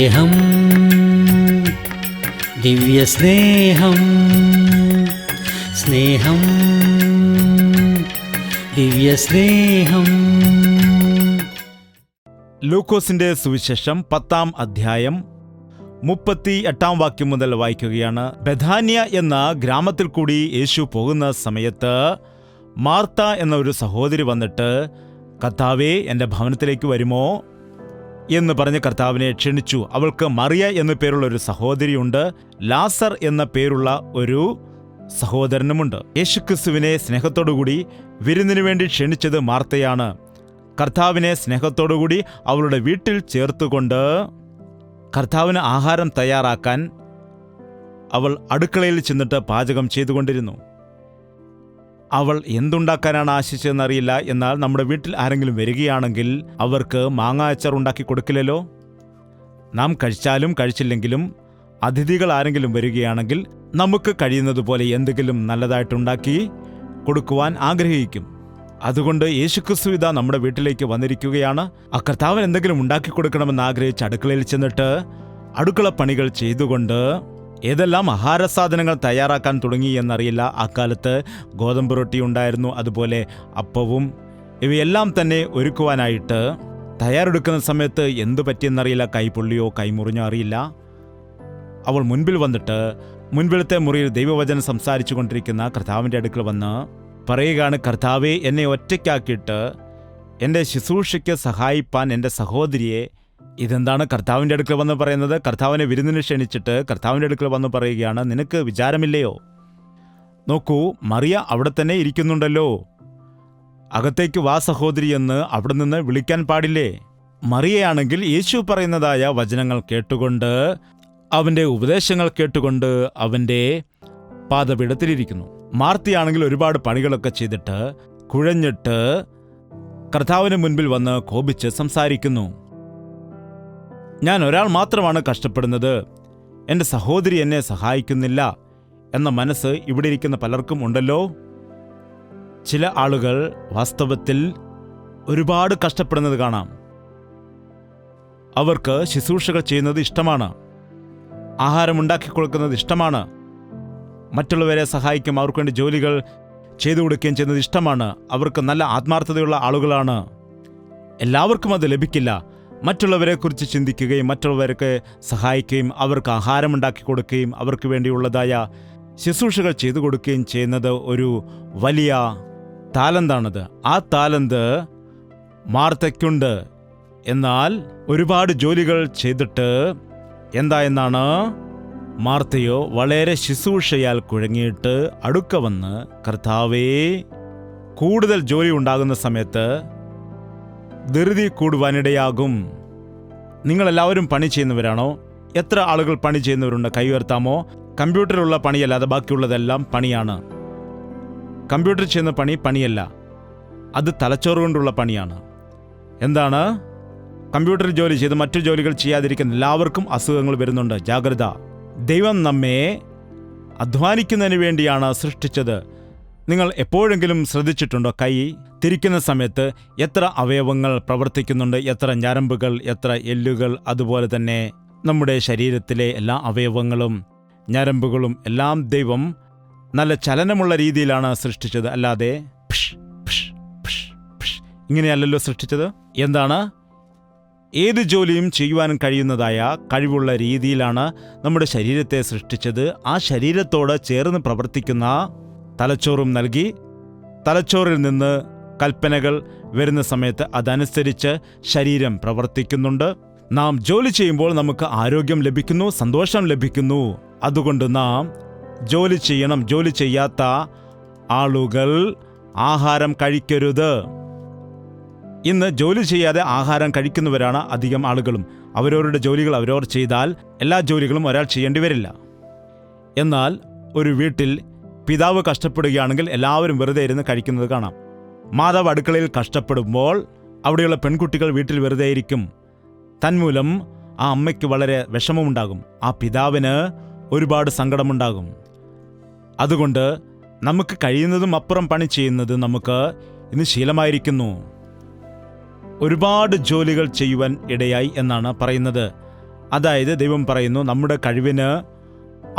സ്നേഹം, ദിവ്യസ്നേഹം, സ്നേഹം, ദിവ്യസ്നേഹം. ലൂക്കോസിന്റെ സുവിശേഷം 10-ാം അധ്യായം 38-ാം വാക്യം മുതൽ വായിക്കുകയാണ്. ബഥാന്യ എന്ന ഗ്രാമത്തിൽ കൂടി യേശു പോകുന്ന സമയത്ത് മാർത്ത എന്ന ഒരു സഹോദരി വന്നിട്ട്, കർത്താവേ, എൻ്റെ ഭവനത്തിലേക്ക് വരുമോ എന്ന് പറഞ്ഞ് കർത്താവിനെ ക്ഷണിച്ചു. അവൾക്ക് മറിയ എന്നു പേരുള്ള ഒരു സഹോദരിയുണ്ട്, ലാസർ എന്ന പേരുള്ള ഒരു സഹോദരനുമുണ്ട്. യേശുക്രിസ്തുവിനെ സ്നേഹത്തോടുകൂടി വിരുന്നിനു വേണ്ടി ക്ഷണിച്ചത് മാർത്തയാണ്. കർത്താവിനെ സ്നേഹത്തോടുകൂടി അവളുടെ വീട്ടിൽ ചേർത്തുകൊണ്ട് കർത്താവിന് ആഹാരം തയ്യാറാക്കാൻ അവൾ അടുക്കളയിൽ ചെന്നിട്ട് പാചകം ചെയ്തുകൊണ്ടിരുന്നു. അവൾ എന്തുണ്ടാക്കാനാണ് ആശിച്ചതെന്നറിയില്ല. എന്നാൽ നമ്മുടെ വീട്ടിൽ ആരെങ്കിലും വരികയാണെങ്കിൽ അവർക്ക് മാങ്ങ അച്ചാർ ഉണ്ടാക്കി കൊടുക്കില്ലല്ലോ. നാം കഴിച്ചാലും കഴിച്ചില്ലെങ്കിലും അതിഥികൾ ആരെങ്കിലും വരികയാണെങ്കിൽ നമുക്ക് കഴിയുന്നതുപോലെ എന്തെങ്കിലും നല്ലതായിട്ടുണ്ടാക്കി കൊടുക്കുവാൻ ആഗ്രഹിക്കും. അതുകൊണ്ട് യേശുക്രിസ്തു ഇതാ നമ്മുടെ വീട്ടിലേക്ക് വന്നിരിക്കുകയാണ്. ആ കർത്താവിന് എന്തെങ്കിലും ഉണ്ടാക്കി കൊടുക്കണമെന്ന് ആഗ്രഹിച്ച് അടുക്കളയിൽ ചെന്നിട്ട് അടുക്കള പണികൾ ചെയ്തുകൊണ്ട് ഏതെല്ലാം ആഹാര സാധനങ്ങൾ തയ്യാറാക്കാൻ തുടങ്ങി എന്നറിയില്ല. അക്കാലത്ത് ഗോതമ്പ് റൊട്ടി ഉണ്ടായിരുന്നു, അതുപോലെ അപ്പവും. ഇവയെല്ലാം തന്നെ ഒരുക്കുവാനായിട്ട് തയ്യാറെടുക്കുന്ന സമയത്ത് എന്തു പറ്റിയെന്നറിയില്ല, കൈപൊള്ളിയോ കൈമുറിഞ്ഞോ അറിയില്ല. അവൾ മുൻപിൽ വന്നിട്ട് മുൻപിലത്തെ മുറിയിൽ ദൈവവചനം സംസാരിച്ചു കൊണ്ടിരിക്കുന്ന കർത്താവിൻ്റെ അടുക്കൽ വന്ന് പറയുകയാണ്, കർത്താവെ, എന്നെ ഒറ്റയ്ക്കാക്കിയിട്ട് എൻ്റെ ശുശ്രൂഷയ്ക്ക് സഹായിപ്പാൻ എൻ്റെ സഹോദരിയെ. ഇതെന്താണ് കർത്താവിൻ്റെ അടുക്കൽ വന്ന് പറയുന്നത്? കർത്താവിനെ വിരുന്നിന് ക്ഷണിച്ചിട്ട് കർത്താവിൻ്റെ അടുക്കൽ വന്ന് പറയുകയാണ്, നിനക്ക് വിചാരമില്ലയോ? നോക്കൂ, മറിയ അവിടെ തന്നെ ഇരിക്കുന്നുണ്ടല്ലോ. അകത്തേക്ക് വാ സഹോദരി എന്ന് അവിടെ നിന്ന് വിളിക്കാൻ പാടില്ലേ? മറിയയാണെങ്കിൽ യേശു പറയുന്നതായ വചനങ്ങൾ കേട്ടുകൊണ്ട്, അവൻ്റെ ഉപദേശങ്ങൾ കേട്ടുകൊണ്ട് അവൻ്റെ പാദപീഠത്തിലിരിക്കുന്നു. മാർത്തയാണെങ്കിൽ ഒരുപാട് പണികളൊക്കെ ചെയ്തിട്ട് കുഴഞ്ഞിട്ട് കർത്താവിന് മുൻപിൽ വന്ന് കോപിച്ച് സംസാരിക്കുന്നു. ഞാൻ ഒരാൾ മാത്രമാണ് കഷ്ടപ്പെടുന്നത്, എൻ്റെ സഹോദരി എന്നെ സഹായിക്കുന്നില്ല എന്ന മനസ്സ് ഇവിടെ ഇരിക്കുന്ന പലർക്കും ഉണ്ടല്ലോ. ചില ആളുകൾ വാസ്തവത്തിൽ ഒരുപാട് കഷ്ടപ്പെടുന്നത് കാണാം. അവർക്ക് ശുശ്രൂഷകൾ ചെയ്യുന്നത് ഇഷ്ടമാണ്, ആഹാരം ഉണ്ടാക്കി കൊടുക്കുന്നത് ഇഷ്ടമാണ്, മറ്റുള്ളവരെ സഹായിക്കും, അവർക്ക് വേണ്ടി ജോലികൾ ചെയ്തു കൊടുക്കുകയും ചെയ്യുന്നത് ഇഷ്ടമാണ്. അവർക്ക് നല്ല ആത്മാർത്ഥതയുള്ള ആളുകളാണ്. എല്ലാവർക്കും അത് ലഭിക്കില്ല. മറ്റുള്ളവരെക്കുറിച്ച് ചിന്തിക്കുകയും മറ്റുള്ളവർക്ക് സഹായിക്കുകയും അവർക്ക് ആഹാരമുണ്ടാക്കി കൊടുക്കുകയും അവർക്ക് വേണ്ടിയുള്ളതായ ശുശ്രൂഷകൾ ചെയ്തു കൊടുക്കുകയും ചെയ്യുന്നത് ഒരു വലിയ താലന്താണത്. ആ താലന്ത് മാർത്തയ്ക്കുണ്ട്. എന്നാൽ ഒരുപാട് ജോലികൾ ചെയ്തിട്ട് എന്തായെന്നാണ്, മാർത്തയോ വളരെ ശുശ്രൂഷയാൽ കുഴങ്ങിയിട്ട് അടുക്ക വന്ന്, കർത്താവേ, കൂടുതൽ ജോലി ഉണ്ടാകുന്ന സമയത്ത് ധൃതി കൂടുവാനിടയാകും. നിങ്ങളെല്ലാവരും പണി ചെയ്യുന്നവരാണോ? എത്ര ആളുകൾ പണി ചെയ്യുന്നവരുണ്ട്? കൈ ഉയർത്താമോ? കമ്പ്യൂട്ടറിലുള്ള പണിയല്ലാതെ ബാക്കിയുള്ളതെല്ലാം പണിയാണ്. കമ്പ്യൂട്ടർ ചെയ്യുന്ന പണിയല്ല, അത് തലച്ചോറ് കൊണ്ടുള്ള പണിയാണ്. എന്താണ്? കമ്പ്യൂട്ടറിൽ ജോലി ചെയ്ത് മറ്റു ജോലികൾ ചെയ്യാതിരിക്കുന്ന എല്ലാവർക്കും അസുഖങ്ങൾ വരുന്നുണ്ട്. ജാഗ്രത. ദൈവം നമ്മെ അധ്വാനിക്കുന്നതിന് വേണ്ടിയാണ് സൃഷ്ടിച്ചത്. നിങ്ങൾ എപ്പോഴെങ്കിലും ശ്രദ്ധിച്ചിട്ടുണ്ടോ? കൈ തിരിക്കുന്ന സമയത്ത് എത്ര അവയവങ്ങൾ പ്രവർത്തിക്കുന്നുണ്ട്, എത്ര ഞരമ്പുകൾ, എത്ര എല്ലുകൾ, അതുപോലെ തന്നെ നമ്മുടെ ശരീരത്തിലെ എല്ലാ അവയവങ്ങളും ഞരമ്പുകളും എല്ലാം ദൈവം നല്ല ചലനമുള്ള രീതിയിലാണ് സൃഷ്ടിച്ചത്. അല്ലാതെ ഇങ്ങനെയല്ലല്ലോ സൃഷ്ടിച്ചത്. എന്താണ്? ഏത് ജോലിയും ചെയ്യുവാനും കഴിയുന്നതായ കഴിവുള്ള രീതിയിലാണ് നമ്മുടെ ശരീരത്തെ സൃഷ്ടിച്ചത്. ആ ശരീരത്തോട് ചേർന്ന് പ്രവർത്തിക്കുന്ന തലച്ചോറും നൽകി, തലച്ചോറിൽ നിന്ന് കൽപ്പനകൾ വരുന്ന സമയത്ത് അതനുസരിച്ച് ശരീരം പ്രവർത്തിക്കുന്നുണ്ട്. നാം ജോലി ചെയ്യുമ്പോൾ നമുക്ക് ആരോഗ്യം ലഭിക്കുന്നു, സന്തോഷം ലഭിക്കുന്നു. അതുകൊണ്ട് നാം ജോലി ചെയ്യണം. ജോലി ചെയ്യാത്ത ആളുകൾ ആഹാരം കഴിക്കരുത്. ഇന്ന് ജോലി ചെയ്യാതെ ആഹാരം കഴിക്കുന്നവരാണ് അധികം ആളുകളും. അവരവരുടെ ജോലികൾ അവരവർ ചെയ്താൽ എല്ലാ ജോലികളും ഒരാൾ ചെയ്യേണ്ടി വരില്ല. എന്നാൽ ഒരു വീട്ടിൽ പിതാവ് കഷ്ടപ്പെടുകയാണെങ്കിൽ എല്ലാവരും വെറുതെ ഇരുന്ന് കഴിക്കുന്നത് കാണാം. മാതാവ് അടുക്കളയിൽ കഷ്ടപ്പെടുമ്പോൾ അവിടെയുള്ള പെൺകുട്ടികൾ വീട്ടിൽ വെറുതെ ഇരിക്കും. തന്മൂലം ആ അമ്മയ്ക്ക് വളരെ വിഷമമുണ്ടാകും, ആ പിതാവിന് ഒരുപാട് സങ്കടമുണ്ടാകും. അതുകൊണ്ട് നമുക്ക് കഴിയുന്നതും അപ്പുറം പണി ചെയ്യുന്നത് നമുക്ക് ഇന്ന് ശീലമായിരിക്കുന്നു. ഒരുപാട് ജോലികൾ ചെയ്യുവാൻ ഇടയായി എന്നാണ് പറയുന്നത്. അതായത് ദൈവം പറയുന്നു, നമ്മുടെ കഴിവിന്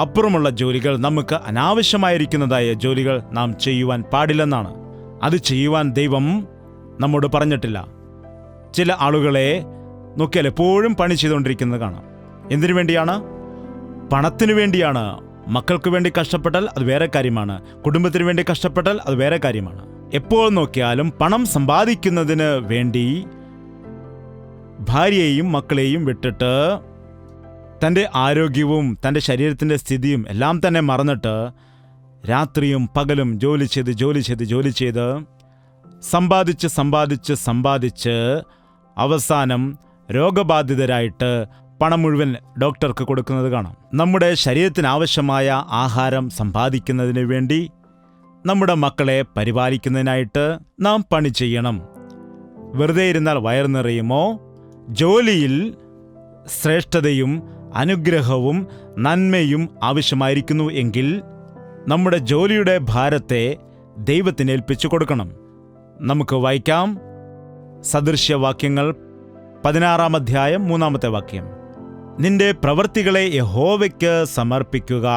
അപ്പുറമുള്ള ജോലികൾ, നമുക്ക് അനാവശ്യമായിരിക്കുന്നതായ ജോലികൾ നാം ചെയ്യുവാൻ പാടില്ലെന്നാണ്. അത് ചെയ്യുവാൻ ദൈവം നമ്മോട് പറഞ്ഞിട്ടില്ല. ചില ആളുകളെ നോക്കിയാൽ എപ്പോഴും പണി ചെയ്തുകൊണ്ടിരിക്കുന്നത് കാണാം. എന്തിനു വേണ്ടിയാണ്? പണത്തിനു വേണ്ടിയാണ്. മക്കൾക്ക് വേണ്ടി കഷ്ടപ്പെട്ടാൽ അത് വേറെ കാര്യമാണ്, കുടുംബത്തിന് വേണ്ടി കഷ്ടപ്പെട്ടാൽ അത് വേറെ കാര്യമാണ്. എപ്പോൾ നോക്കിയാലും പണം സമ്പാദിക്കുന്നതിന് വേണ്ടി ഭാര്യയെയും മക്കളെയും വിട്ടിട്ട് തൻ്റെ ആരോഗ്യവും തൻ്റെ ശരീരത്തിൻ്റെ സ്ഥിതിയും എല്ലാം തന്നെ മറന്നിട്ട് രാത്രിയും പകലും ജോലി ചെയ്ത് സമ്പാദിച്ച് അവസാനം രോഗബാധിതരായിട്ട് പണം മുഴുവൻ ഡോക്ടർക്ക് കൊടുക്കുന്നത് കാണാം. നമ്മുടെ ശരീരത്തിന് ആവശ്യമായ ആഹാരം സമ്പാദിക്കുന്നതിന് വേണ്ടി, നമ്മുടെ മക്കളെ പരിപാലിക്കുന്നതിനായിട്ട് നാം പണി ചെയ്യണം. വെറുതെ ഇരുന്നാൽ വയർ നിറയുമോ? ജോലിയിൽ ശ്രേഷ്ഠതയും അനുഗ്രഹവും നന്മയും ആവശ്യമായിരിക്കുന്നു എങ്കിൽ നമ്മുടെ ജോലിയുടെ ഭാരത്തെ ദൈവത്തിന് ഏൽപ്പിച്ചു കൊടുക്കണം. നമുക്ക് വായിക്കാം സദൃശ്യവാക്യങ്ങൾ 16 അധ്യായം 3 വാക്യം. നിന്റെ പ്രവൃത്തികളെ യഹോവയ്ക്ക് സമർപ്പിക്കുക,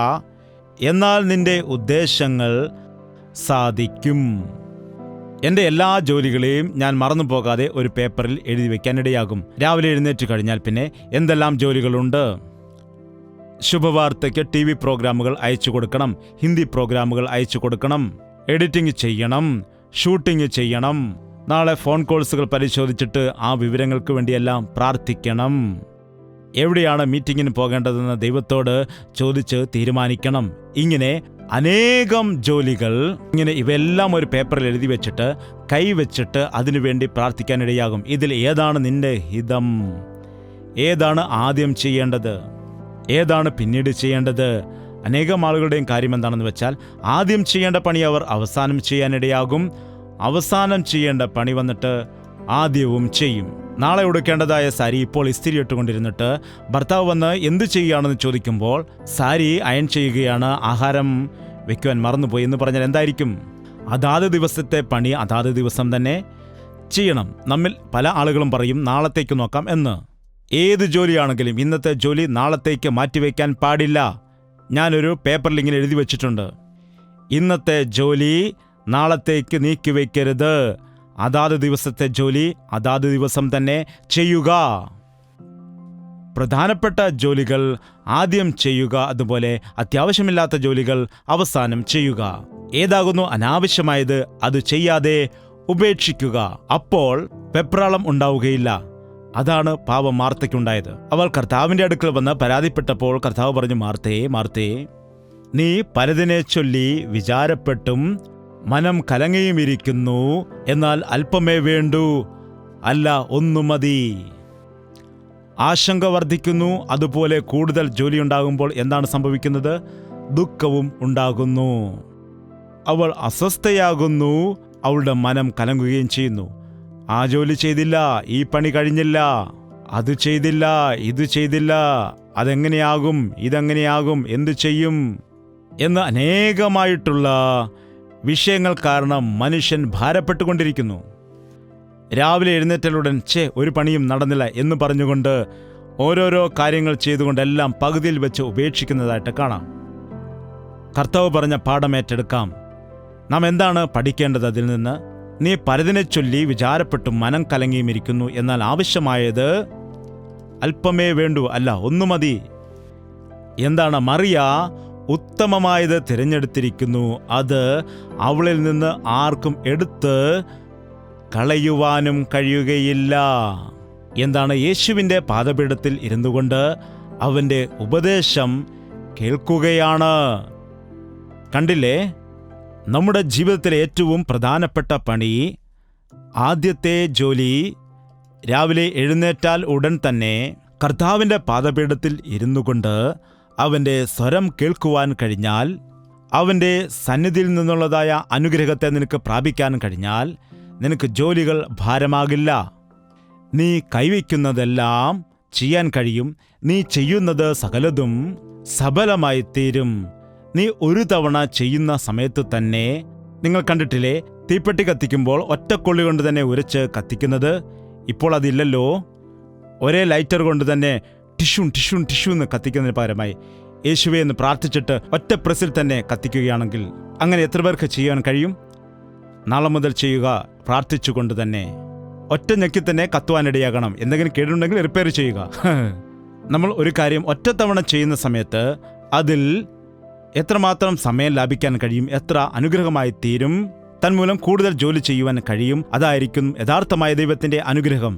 എന്നാൽ നിന്റെ ഉദ്ദേശങ്ങൾ സാധിക്കും. എൻ്റെ എല്ലാ ജോലികളെയും ഞാൻ മറന്നു പോകാതെ ഒരു പേപ്പറിൽ എഴുതി വയ്ക്കാനിടയാകും. രാവിലെ എഴുന്നേറ്റ് കഴിഞ്ഞാൽ പിന്നെ എന്തെല്ലാം ജോലികളുണ്ട്. ശുഭവാർത്തയ്ക്ക് TV പ്രോഗ്രാമുകൾ അയച്ചു കൊടുക്കണം, ഹിന്ദി പ്രോഗ്രാമുകൾ അയച്ചു കൊടുക്കണം, എഡിറ്റിംഗ് ചെയ്യണം, ഷൂട്ടിംഗ് ചെയ്യണം, നാളെ ഫോൺ കോൾസുകൾ പരിശോധിച്ചിട്ട് ആ വിവരങ്ങൾക്ക് വേണ്ടിയെല്ലാം പ്രാർത്ഥിക്കണം. എവിടെയാണ് മീറ്റിങ്ങിന് പോകേണ്ടതെന്ന് ദൈവത്തോട് ചോദിച്ച് തീരുമാനിക്കണം. ഇങ്ങനെ അനേകം ജോലികൾ, ഇവയെല്ലാം ഒരു പേപ്പറിൽ എഴുതി വെച്ചിട്ട് കൈവച്ചിട്ട് അതിനുവേണ്ടി പ്രാർത്ഥിക്കാനിടയാകും. ഇതിൽ ഏതാണ് നിന്റെ ഹിതം? ഏതാണ് ആദ്യം ചെയ്യേണ്ടത്? ഏതാണ് പിന്നീട് ചെയ്യേണ്ടത്? അനേകം ആളുകളുടെയും കാര്യം എന്താണെന്ന് വെച്ചാൽ, ആദ്യം ചെയ്യേണ്ട പണി അവർ അവസാനം ചെയ്യാനിടയാകും. അവസാനം ചെയ്യേണ്ട പണി വന്നിട്ട് ആദ്യവും ചെയ്യും. നാളെ ഉടുക്കേണ്ടതായ സാരി ഇപ്പോൾ ഇസ്തിരി ഇട്ടുകൊണ്ടിരുന്നിട്ട് ഭർത്താവ് വന്ന് എന്ത് ചെയ്യുകയാണെന്ന് ചോദിക്കുമ്പോൾ സാരി അയൺ ചെയ്യുകയാണ്, ആഹാരം വെക്കുവാൻ മറന്നുപോയി എന്ന് പറഞ്ഞാൽ എന്തായിരിക്കും? അതാത് ദിവസത്തെ പണി അതാത് ദിവസം തന്നെ ചെയ്യണം. നമ്മിൽ പല ആളുകളും പറയും നാളത്തേക്ക് നോക്കാം എന്ന്. ഏത് ജോലിയാണെങ്കിലും ഇന്നത്തെ ജോലി നാളത്തേക്ക് മാറ്റിവെക്കാൻ പാടില്ല. ഞാനൊരു പേപ്പറിൽ ഇങ്ങനെ എഴുതി വച്ചിട്ടുണ്ട്, ഇന്നത്തെ ജോലി നാളത്തേക്ക് നീക്കിവെക്കരുത്. അതാത് ദിവസത്തെ ജോലി അതാത് ദിവസം തന്നെ ചെയ്യുക. പ്രധാനപ്പെട്ട ജോലികൾ ആദ്യം ചെയ്യുക, അതുപോലെ അത്യാവശ്യമില്ലാത്ത ജോലികൾ അവസാനം ചെയ്യുക. ഏതാകുന്നു അനാവശ്യമായത് അത് ചെയ്യാതെ ഉപേക്ഷിക്കുക. അപ്പോൾ വെപ്രാളം ഉണ്ടാവുകയില്ല. അതാണ് പാവം മാർത്തയ്ക്കുണ്ടായത്. അവൾ കർത്താവിൻ്റെ അടുക്കൽ വന്ന് പരാതിപ്പെട്ടപ്പോൾ കർത്താവ് പറഞ്ഞു, മാർത്തേ, നീ പലതിനെ ചൊല്ലി വിചാരപ്പെട്ടും മനം കലങ്ങിയുമിരിക്കുന്നു. എന്നാൽ അല്പമേ വേണ്ടൂ, അല്ല ഒന്നു മതി. ആശങ്ക വർദ്ധിക്കുന്നു. അതുപോലെ കൂടുതൽ ജോലിയുണ്ടാകുമ്പോൾ എന്താണ് സംഭവിക്കുന്നത്? ദുഃഖവും ഉണ്ടാകുന്നു. അവൾ അസ്വസ്ഥയാകുന്നു, അവളുടെ മനം കലങ്ങുകയും ചെയ്യുന്നു. ആ ജോലി ചെയ്തില്ല, ഈ പണി കഴിഞ്ഞില്ല, അത് ചെയ്തില്ല, ഇത് ചെയ്തില്ല, അതെങ്ങനെയാകും, ഇതെങ്ങനെയാകും, എന്തു ചെയ്യും എന്ന് അനേകമായിട്ടുള്ള വിഷയങ്ങൾ കാരണം മനുഷ്യൻ ഭാരപ്പെട്ടുകൊണ്ടിരിക്കുന്നു. രാവിലെ എഴുന്നേറ്റലുടൻ ഒരു പണിയും നടന്നില്ല എന്ന് പറഞ്ഞുകൊണ്ട് ഓരോരോ കാര്യങ്ങൾ ചെയ്തുകൊണ്ടെല്ലാം പകുതിയിൽ വെച്ച് ഉപേക്ഷിക്കുന്നതായിട്ട് കാണാം. കർത്താവ് പറഞ്ഞ പാഠം ഏറ്റെടുക്കാം. നാം എന്താണ് പഠിക്കേണ്ടത് അതിൽ നിന്ന്? നീ പലതിനെ ചൊല്ലി വിചാരപ്പെട്ടും മനം കലങ്ങിയും ഇരിക്കുന്നു. എന്നാൽ ആവശ്യമായത് അല്പമേ വേണ്ടൂ, അല്ല ഒന്നു മതി. എന്താണ്? മറിയ ഉത്തമമായത് തിരഞ്ഞെടുത്തിരിക്കുന്നു. അത് അവളിൽ നിന്ന് ആർക്കും എടുത്ത് കളയുവാനും കഴിയുകയില്ല. എന്താണ്? യേശുവിൻ്റെ പാദപീഠത്തിൽ ഇരുന്നുകൊണ്ട് അവൻ്റെ ഉപദേശം കേൾക്കുകയാണ്. കണ്ടില്ലേ? നമ്മുടെ ജീവിതത്തിലെ ഏറ്റവും പ്രധാനപ്പെട്ട പണി, ആദ്യത്തെ ജോലി, രാവിലെ എഴുന്നേറ്റാൽ ഉടൻ തന്നെ കർത്താവിൻ്റെ പാദപീഠത്തിൽ ഇരുന്നുകൊണ്ട് അവൻ്റെ സ്വരം കേൾക്കുവാൻ കഴിഞ്ഞാൽ, അവൻ്റെ സന്നിധിയിൽ നിന്നുള്ളതായ അനുഗ്രഹത്തെ നിനക്ക് പ്രാപിക്കാൻ കഴിഞ്ഞാൽ നിനക്ക് ജോലികൾ ഭാരമാകില്ല. നീ കൈവയ്ക്കുന്നതെല്ലാം ചെയ്യാൻ കഴിയും. നീ ചെയ്യുന്നത് സകലതും സഫലമായി തീരും. നീ ഒരു തവണ ചെയ്യുന്ന സമയത്ത് തന്നെ, നിങ്ങൾ കണ്ടിട്ടില്ലേ തീപ്പെട്ടി കത്തിക്കുമ്പോൾ ഒറ്റക്കൊള്ളി കൊണ്ട് തന്നെ ഉരച്ച് കത്തിക്കുന്നത്? ഇപ്പോൾ അതില്ലല്ലോ. ഒരേ ലൈറ്റർ കൊണ്ട് തന്നെ ടിഷ്യൂ എന്ന് കത്തിക്കുന്നതിന് പകരമായി യേശുവേ എന്ന് പ്രാർത്ഥിച്ചിട്ട് ഒറ്റ പ്രസിൽ തന്നെ കത്തിക്കുകയാണെങ്കിൽ അങ്ങനെ എത്ര പേർക്ക് ചെയ്യാൻ കഴിയും? നാളെ മുതൽ ചെയ്യുക, പ്രാർത്ഥിച്ചുകൊണ്ട് തന്നെ. ഒറ്റ ഞെക്കി തന്നെ കത്തുവാനിടയാകണം. എന്തെങ്കിലും കേടുണ്ടെങ്കിൽ റിപ്പയർ ചെയ്യുക. നമ്മൾ ഒരു കാര്യം ഒറ്റത്തവണ ചെയ്യുന്ന സമയത്ത് അതിൽ എത്രമാത്രം സമയം ലാഭിക്കാൻ കഴിയും, എത്ര അനുഗ്രഹമായി തീരും, തന്മൂലം കൂടുതൽ ജോലി ചെയ്യുവാൻ കഴിയും. അതായിരിക്കും യഥാർത്ഥമായ ദൈവത്തിൻ്റെ അനുഗ്രഹം.